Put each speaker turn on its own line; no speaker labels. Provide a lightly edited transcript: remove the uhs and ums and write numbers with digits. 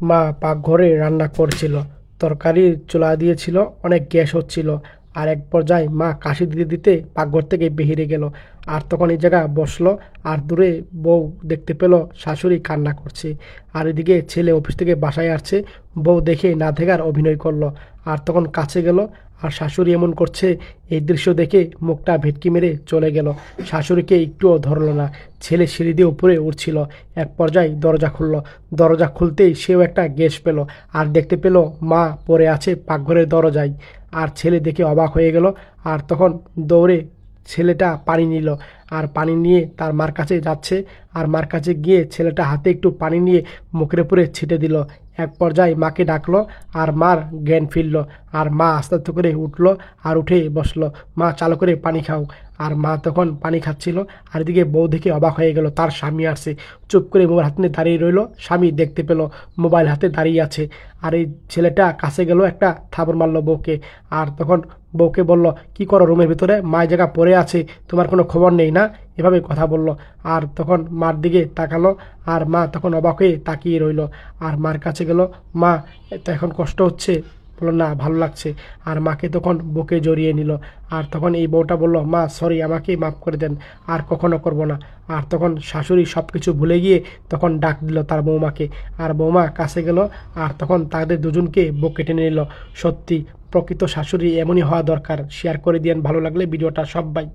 মা পাকঘরে রান্না করছিল। তরকারির চুলা দিয়েছিল, অনেক গ্যাস হচ্ছিল। আর এক পর্যায়ে মা কাশি দিতে দিতে পাকঘর থেকে বেরিয়ে গেল। আর তখন এই জায়গা বসলো। আর দূরে বউ দেখতে পেল শাশুড়ি কান্না করছে। আর এদিকে ছেলে অফিস থেকে বাসায় আসছে। বউ দেখে না দেখার অভিনয় করলো। আর তখন কাছে গেল। আর শাশুড়ি এমন করছে, এই দৃশ্য দেখে মুখটা ভেটকি মেরে চলে গেল। শাশুড়িকে একটুও ধরলো না। ছেলে সিঁড়ি দিয়ে উপরে উঠছিল। এক পর্যায়ে দরজা খুললো। দরজা খুলতেই সেও একটা গ্যাস পেল। আর দেখতে পেল মা পড়ে আছে পাকঘরের দরজায়। আর ছেলে দেখে অবাক হয়ে গেল। আর তখন দৌড়ে ছেলেটা পানি নিল। আর পানি নিয়ে তার মার কাছে যাচ্ছে। আর মার কাছে গিয়ে ছেলেটা হাতে একটু পানি নিয়ে মুখের উপরে ছিটে দিল। এক পর্যায়ে মাকে ডাকলো। আর মার জ্ঞান ফিরল। আর মা আস্তে আস্তে করে উঠলো। আর উঠে বসলো। মা চালু করে পানি খাও। আর মা তখন পানি খাচ্ছিল। আর এদিকে বউ দেখে অবাক হয়ে গেল, তার স্বামী আসছে। চুপ করে মোবাইল হাতে নিয়ে দাঁড়িয়ে রইল। স্বামী দেখতে পেল মোবাইল হাতে দাঁড়িয়ে আছে। আর এই ছেলেটা কাছে গেল, একটা থাপড় মারলো বউকে। আর তখন বউকে বলল, কি করো রুমের ভিতরে? মায়ের জায়গা পড়ে আছে, তোমার কোনো খবর নেই না? এভাবে কথা বলল। আর তখন মার দিকে তাকালো। আর মা তখন অবাক হয়ে তাকিয়ে রইল। আর মার কাছে গেল, মা তো এখন কষ্ট হচ্ছে? বললো, না, ভালো লাগছে। আর মাকে তখন বুকে জড়িয়ে নিল। আর তখন এই বউটা বলল, মা সরি, আমাকে মাফ করে দেন, আর কখনো করব না। আর তখন শাশুড়ি সব কিছু ভুলে গিয়ে তখন ডাক দিল তার বৌমাকে। আর বৌমা কাছে গেল। আর তখন তাদের দুজনকে বুকে টেনে নিল। সত্যি প্রকৃত শাশুড়ি এমনই হওয়া দরকার। শেয়ার করে দিয়েন ভালো লাগলে ভিডিওটা সবাই।